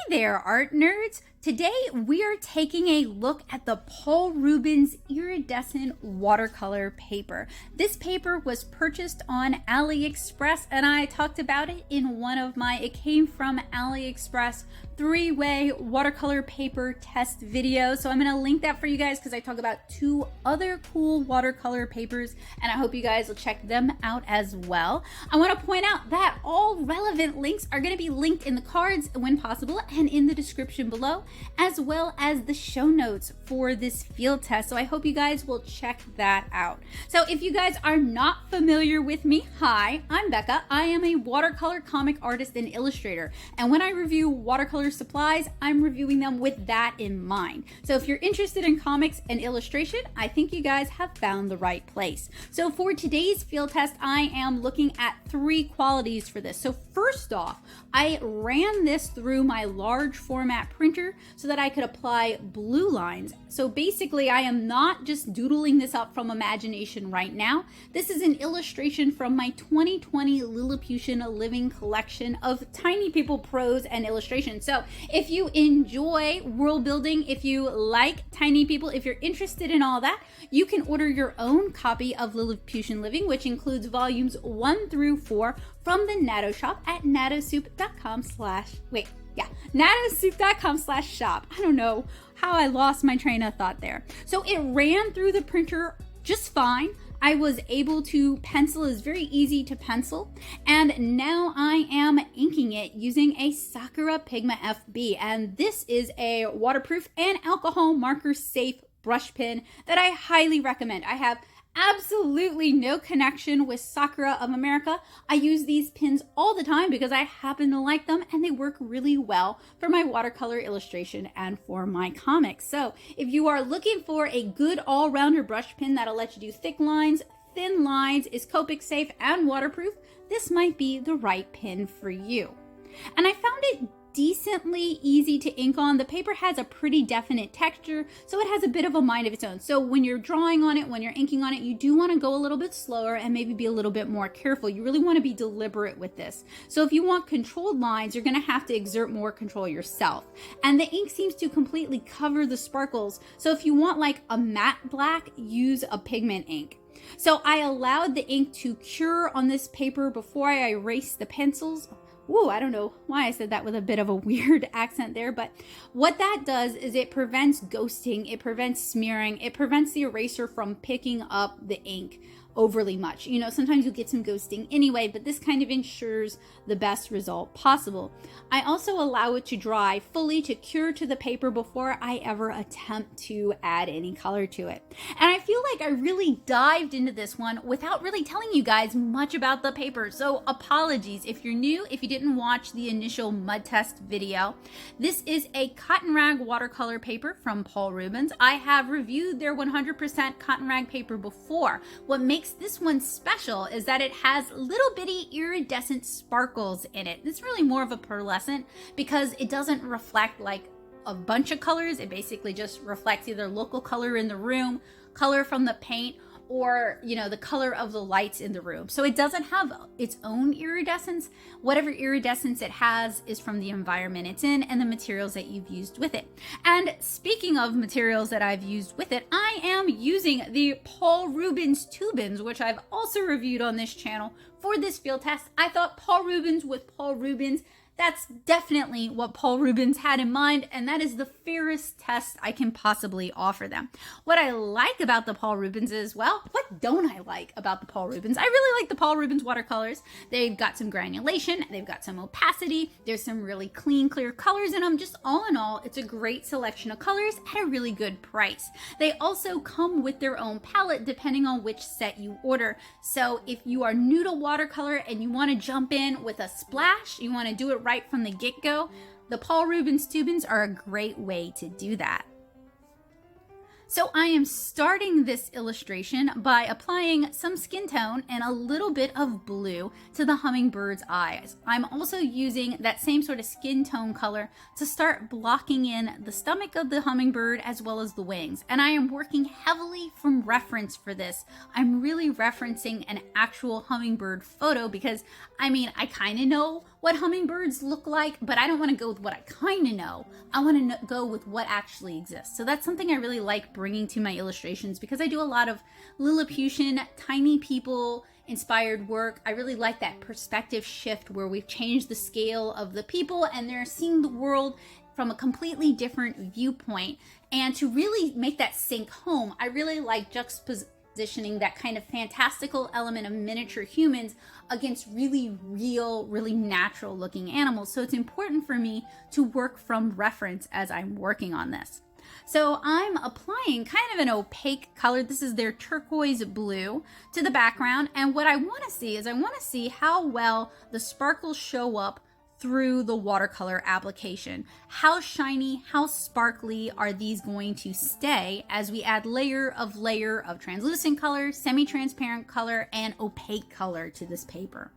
there, art nerds! Today we are taking a look at the Paul Rubens Iridescent watercolor paper. This paper was purchased on AliExpress and I talked about it in one of my It Came From AliExpress 3-way watercolor paper test videos. So I'm going to link that for you guys because I talk about 2 other cool watercolor papers and I hope you guys will check them out as well. I want to point out that all relevant links are going to be linked in the cards when possible and in the description below, as well as the show notes for this field test. So I hope you guys will check that out. So if you guys are not familiar with me, hi, I'm Becca. I am a watercolor comic artist and illustrator. And when I review watercolor supplies, I'm reviewing them with that in mind. So if you're interested in comics and illustration, I think you guys have found the right place. So for today's field test, I am looking at 3 qualities for this. So first off, I ran this through my large format printer so that I could apply blue lines. So basically, I am not just doodling this up from imagination right now. This is an illustration from my 2020 Lilliputian Living collection of tiny people prose and illustration. So if you enjoy world building, if you like tiny people, if you're interested in all that, you can order your own copy of Lilliputian Living, which includes volumes 1 through 4 from the Nattoshop at nattosoup.com/shop. I don't know how I lost my train of thought there. So it ran through the printer just fine. I was able to pencil, is very easy to pencil, and now I am inking it using a Sakura Pigment FB, and this is a waterproof and alcohol marker safe brush pen that I highly recommend. I have absolutely no connection with Sakura of America. I use these pins all the time because I happen to like them and they work really well for my watercolor illustration and for my comics. So if you are looking for a good all-rounder brush pen that'll let you do thick lines, thin lines, is Copic safe and waterproof, this might be the right pen for you. And I found it decently easy to ink on. The paper has a pretty definite texture, so it has a bit of a mind of its own. So when you're drawing on it, when you're inking on it, you do want to go a little bit slower and maybe be a little bit more careful. You really want to be deliberate with this. So if you want controlled lines, you're going to have to exert more control yourself. And the ink seems to completely cover the sparkles. So if you want like a matte black, use a pigment ink. So I allowed the ink to cure on this paper before I erased the pencils. Ooh, I don't know why I said that with a bit of a weird accent there, but what that does is it prevents ghosting, it prevents smearing, it prevents the eraser from picking up the ink overly much. You know, sometimes you'll get some ghosting anyway, but this kind of ensures the best result possible. I also allow it to dry fully to cure to the paper before I ever attempt to add any color to it. And I feel like I really dived into this one without really telling you guys much about the paper. So apologies if you're new, if you didn't watch the initial mud test video. This is a cotton rag watercolor paper from Paul Rubens. I have reviewed their 100% cotton rag paper before. What makes this one special is that it has little bitty iridescent sparkles in it. It's really more of a pearlescent because it doesn't reflect like a bunch of colors. It basically just reflects either local color in the room, color from the paint, or, you know, the color of the lights in the room. So it doesn't have its own iridescence. Whatever iridescence it has is from the environment it's in and the materials that you've used with it. And speaking of materials that I've used with it, I am using the Paul Rubens Tubens, which I've also reviewed on this channel for this field test. I thought Paul Rubens with Paul Rubens, that's definitely what Paul Rubens had in mind, and that is the fairest test I can possibly offer them. What I like about the Paul Rubens is, well, what don't I like about the Paul Rubens? I really like the Paul Rubens watercolors. They've got some granulation, they've got some opacity, there's some really clean, clear colors in them. Just all in all, it's a great selection of colors at a really good price. They also come with their own palette depending on which set you order. So if you are new to watercolor and you want to jump in with a splash, you want to do it right from the get-go, the Paul Rubens Tubens are a great way to do that. So I am starting this illustration by applying some skin tone and a little bit of blue to the hummingbird's eyes. I'm also using that same sort of skin tone color to start blocking in the stomach of the hummingbird as well as the wings. And I am working heavily from reference for this. I'm really referencing an actual hummingbird photo because, I mean, I kind of know what hummingbirds look like, but I don't want to go with what I kind of know. I want to go with what actually exists. So that's something I really like bringing to my illustrations, because I do a lot of Lilliputian, tiny people inspired work. I really like that perspective shift where we've changed the scale of the people and they're seeing the world from a completely different viewpoint. And to really make that sink home, I really like juxtapositioning that kind of fantastical element of miniature humans against really real, really natural looking animals. So it's important for me to work from reference as I'm working on this. So I'm applying kind of an opaque color. This is their turquoise blue to the background. And what I want to see is I want to see how well the sparkles show up through the watercolor application. How shiny, how sparkly are these going to stay as we add layer of translucent color, semi-transparent color, and opaque color to this paper.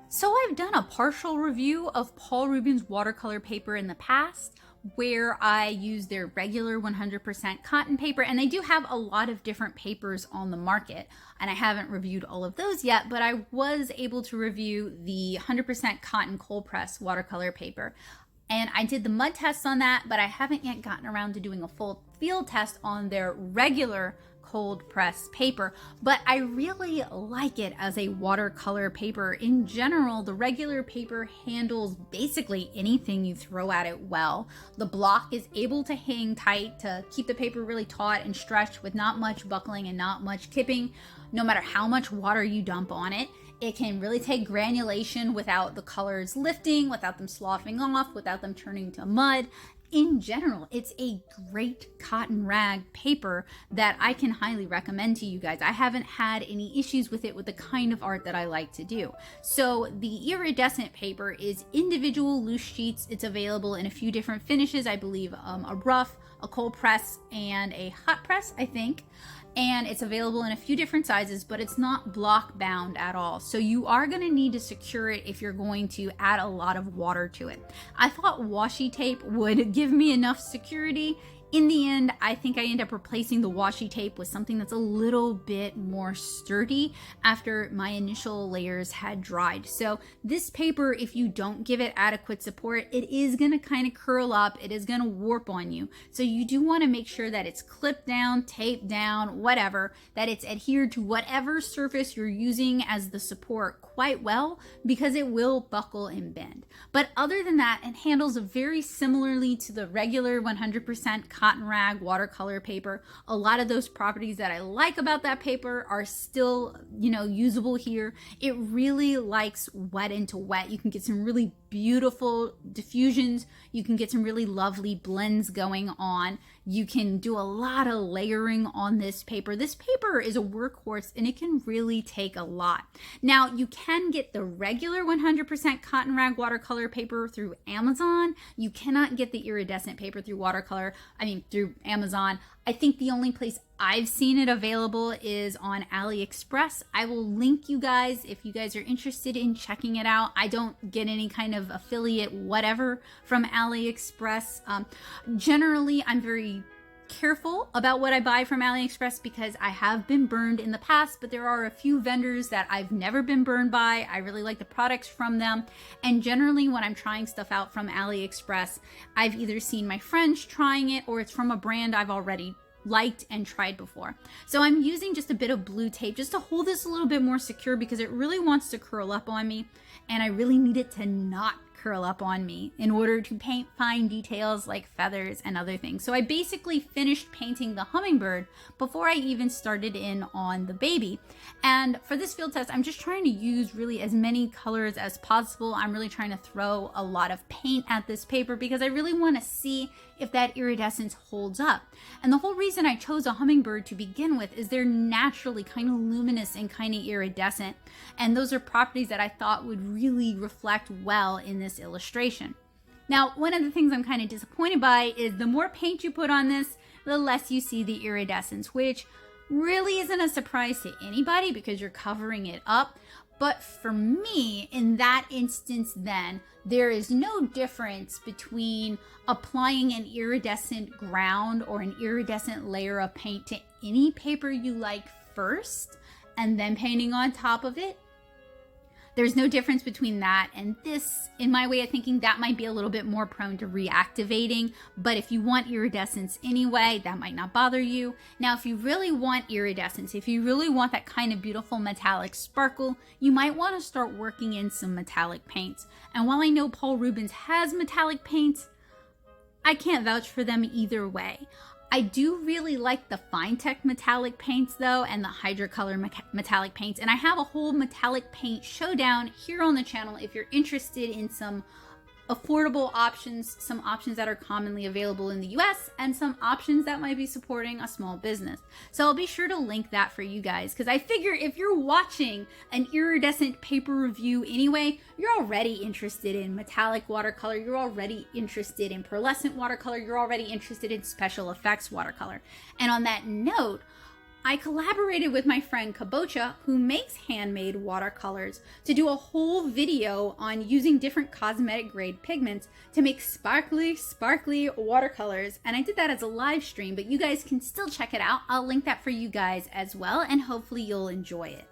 So I've done a partial review of Paul Rubens watercolor paper in the past, where I use their regular 100% cotton paper, and they do have a lot of different papers on the market, and I haven't reviewed all of those yet, but I was able to review the 100% cotton cold press watercolor paper. And I did the mud tests on that, but I haven't yet gotten around to doing a full field test on their regular cold press paper, but I really like it as a watercolor paper. In general, the regular paper handles basically anything you throw at it well. The block is able to hang tight to keep the paper really taut and stretched with not much buckling and not much kipping, no matter how much water you dump on it. It can really take granulation without the colors lifting, without them sloughing off, without them turning to mud. In general, it's a great cotton rag paper that I can highly recommend to you guys. I haven't had any issues with it with the kind of art that I like to do. So the iridescent paper is individual loose sheets. It's available in a few different finishes. I believe a rough, a cold press, and a hot press, I think. And it's available in a few different sizes, but it's not block bound at all. So you are gonna need to secure it if you're going to add a lot of water to it. I thought washi tape would give me enough security. In the end, I think I end up replacing the washi tape with something that's a little bit more sturdy after my initial layers had dried. So this paper, if you don't give it adequate support, it is gonna kind of curl up, it is gonna warp on you. So you do wanna make sure that it's clipped down, taped down, whatever, that it's adhered to whatever surface you're using as the support quite well, because it will buckle and bend. But other than that, it handles very similarly to the regular 100% cotton rag watercolor paper. A lot of those properties that I like about that paper are still, usable here. It really likes wet into wet. You can get some really beautiful diffusions. You can get some really lovely blends going on. You can do a lot of layering on this paper. This paper is a workhorse and it can really take a lot. Now, you can get the regular 100% cotton rag watercolor paper through Amazon. You cannot get the iridescent paper through through Amazon. I think the only place I've seen it available is on AliExpress. I will link you guys if you guys are interested in checking it out. I don't get any kind of affiliate whatever from AliExpress. Generally, I'm very careful about what I buy from AliExpress because I have been burned in the past, but there are a few vendors that I've never been burned by. I really like the products from them. And generally when I'm trying stuff out from AliExpress, I've either seen my friends trying it or it's from a brand I've already liked and tried before. So I'm using just a bit of blue tape just to hold this a little bit more secure because it really wants to curl up on me and I really need it to not curl up on me in order to paint fine details like feathers and other things. So I basically finished painting the hummingbird before I even started in on the baby. And for this field test, I'm just trying to use really as many colors as possible. I'm really trying to throw a lot of paint at this paper because I really want to see if that iridescence holds up. And the whole reason I chose a hummingbird to begin with is they're naturally kind of luminous and kind of iridescent. And those are properties that I thought would really reflect well in this illustration. Now, one of the things I'm kind of disappointed by is the more paint you put on this, the less you see the iridescence, which really isn't a surprise to anybody because you're covering it up. But for me, in that instance then, there is no difference between applying an iridescent ground or an iridescent layer of paint to any paper you like first and then painting on top of it. There's no difference between that and this. In my way of thinking, that might be a little bit more prone to reactivating, but if you want iridescence anyway, that might not bother you. Now, if you really want iridescence, if you really want that kind of beautiful metallic sparkle, you might want to start working in some metallic paints. And while I know Paul Rubens has metallic paints, I can't vouch for them either way. I do really like the Fieldtest metallic paints though, and the Hydrocolor metallic paints. And I have a whole metallic paint showdown here on the channel if you're interested in some affordable options, some options that are commonly available in the US, and some options that might be supporting a small business. So I'll be sure to link that for you guys, because I figure if you're watching an iridescent paper review anyway, you're already interested in metallic watercolor, you're already interested in pearlescent watercolor, you're already interested in special effects watercolor. And on that note, I collaborated with my friend Kabocha, who makes handmade watercolors, to do a whole video on using different cosmetic grade pigments to make sparkly watercolors. And I did that as a live stream, but you guys can still check it out. I'll link that for you guys as well, and hopefully you'll enjoy it.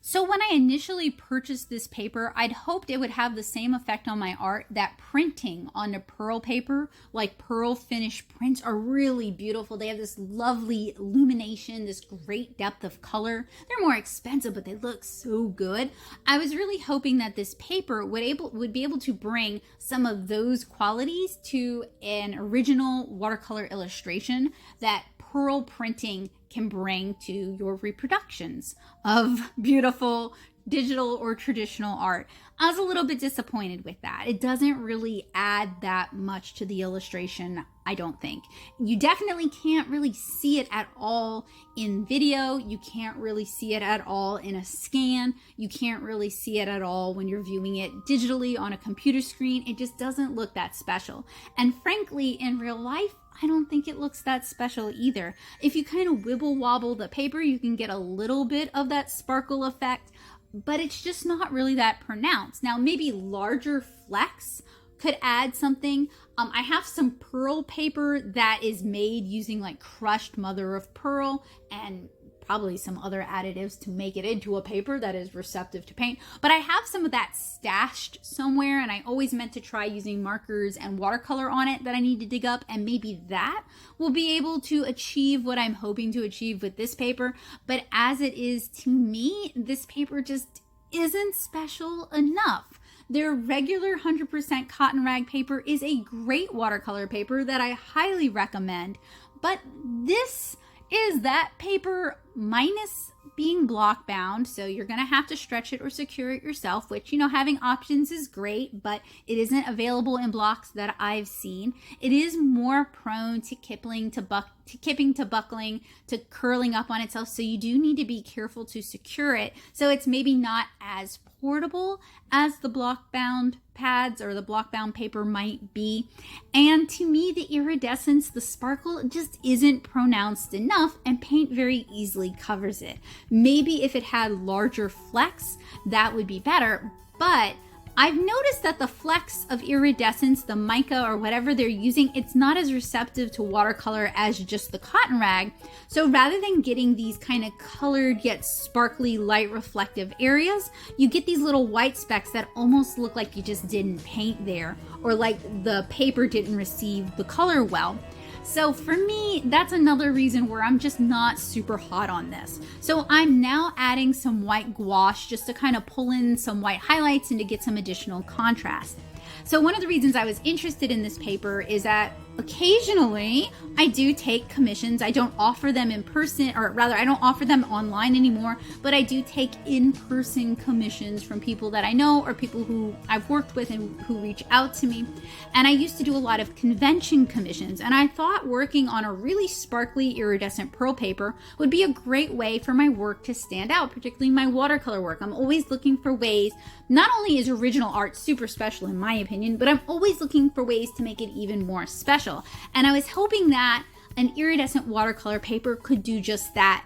So when I initially purchased this paper, I'd hoped it would have the same effect on my art that printing on the pearl paper, like pearl finish prints, are really beautiful. They have this lovely illumination, this great depth of color. They're more expensive, but they look so good. I was really hoping that this paper would be able to bring some of those qualities to an original watercolor illustration that pearl printing can bring to your reproductions of beautiful digital or traditional art. I was a little bit disappointed with that. It doesn't really add that much to the illustration, I don't think. You definitely can't really see it at all in video. You can't really see it at all in a scan. You can't really see it at all when you're viewing it digitally on a computer screen. It just doesn't look that special. And frankly, in real life, I don't think it looks that special either. If you kind of wibble wobble the paper, you can get a little bit of that sparkle effect, but it's just not really that pronounced. Now, maybe larger flecks could add something. I have some pearl paper that is made using like crushed mother of pearl and probably some other additives to make it into a paper that is receptive to paint. But I have some of that stashed somewhere, and I always meant to try using markers and watercolor on it that I need to dig up, and maybe that will be able to achieve what I'm hoping to achieve with this paper. But as it is, to me, this paper just isn't special enough. Their regular 100% cotton rag paper is a great watercolor paper that I highly recommend, but this is that paper minus being block bound, so you're going to have to stretch it or secure it yourself, which, you know, having options is great, but it isn't available in blocks that I've seen. It is more prone to kipping, to buckling, to curling up on itself, so you do need to be careful to secure it. So it's maybe not as portable as the block bound pads or the block bound paper might be. And to me, the iridescence, the sparkle, just isn't pronounced enough, and paint very easily covers it. Maybe if it had larger flecks, that would be better, but I've noticed that the flecks of iridescence, the mica or whatever they're using, it's not as receptive to watercolor as just the cotton rag. So rather than getting these kind of colored yet sparkly light reflective areas, you get these little white specks that almost look like you just didn't paint there, or like the paper didn't receive the color well. So for me, that's another reason where I'm just not super hot on this. So I'm now adding some white gouache just to kind of pull in some white highlights and to get some additional contrast. So one of the reasons I was interested in this paper is that occasionally I do take commissions. I don't offer them in person, or rather I don't offer them online anymore, but I do take in-person commissions from people that I know or people who I've worked with and who reach out to me. And I used to do a lot of convention commissions, and I thought working on a really sparkly iridescent pearl paper would be a great way for my work to stand out, particularly my watercolor work. I'm always looking for ways, not only is original art super special in my opinion, but I'm always looking for ways to make it even more special. special. And I was hoping that an iridescent watercolor paper could do just that.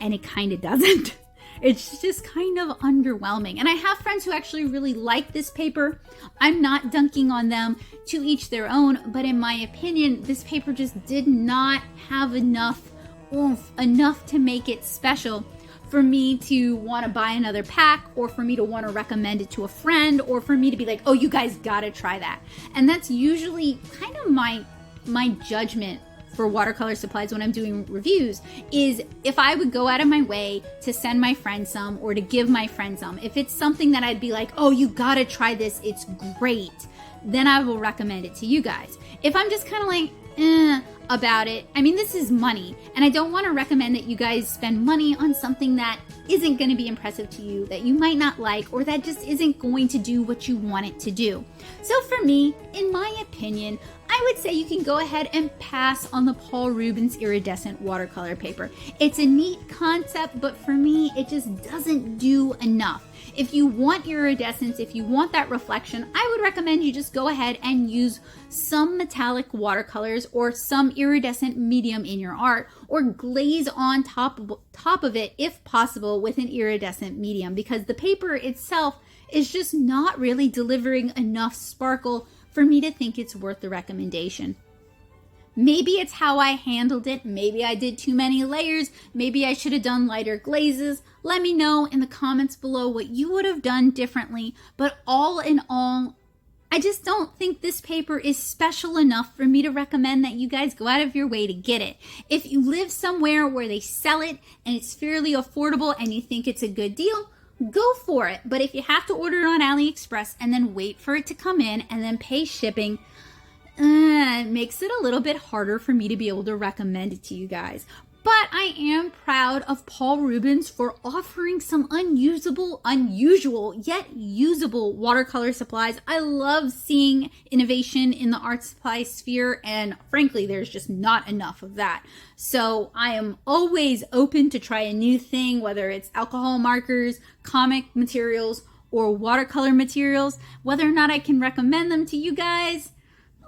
And it kind of doesn't. It's just kind of underwhelming. And I have friends who actually really like this paper. I'm not dunking on them, to each their own, but in my opinion, this paper just did not have enough oomph, enough to make it special for me to want to buy another pack, or for me to want to recommend it to a friend, or for me to be like, oh, you guys gotta try that. And that's usually kind of my judgment for watercolor supplies when I'm doing reviews, is if I would go out of my way to send my friend some or to give my friend some, if it's something that I'd be like, oh, you gotta try this, it's great, then I will recommend it to you guys. If I'm just kind of like, about it, I mean, this is money, and I don't want to recommend that you guys spend money on something that isn't going to be impressive to you, that you might not like, or that just isn't going to do what you want it to do. So for me, in my opinion, I would say you can go ahead and pass on the Rubens Iridescent watercolor paper. It's a neat concept, but for me, it just doesn't do enough. If you want iridescence, if you want that reflection, I would recommend you just go ahead and use some metallic watercolors or some iridescent medium in your art, or glaze on top of it, if possible, with an iridescent medium, because the paper itself is just not really delivering enough sparkle for me to think it's worth the recommendation. Maybe it's how I handled it. Maybe I did too many layers. Maybe I should have done lighter glazes. Let me know in the comments below what you would have done differently. But all in all, I just don't think this paper is special enough for me to recommend that you guys go out of your way to get it. If you live somewhere where they sell it and it's fairly affordable and you think it's a good deal, go for it. But if you have to order it on AliExpress and then wait for it to come in and then pay shipping, it makes it a little bit harder for me to be able to recommend it to you guys. But I am proud of Rubens for offering some unusual yet usable watercolor supplies. I love seeing innovation in the art supply sphere, and frankly, there's just not enough of that. So I am always open to try a new thing, whether it's alcohol markers, comic materials, or watercolor materials. Whether or not I can recommend them to you guys,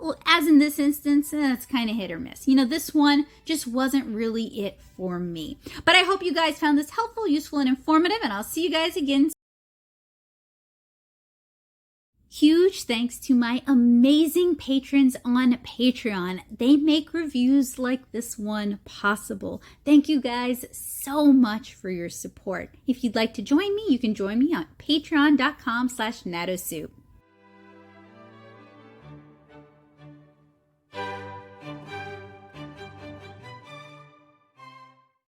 well, as in this instance, it's kind of hit or miss. You know, this one just wasn't really it for me. But I hope you guys found this helpful, useful, and informative, and I'll see you guys again. Huge thanks to my amazing patrons on Patreon. They make reviews like this one possible. Thank you guys so much for your support. If you'd like to join me, you can join me on patreon.com/Nattoshop.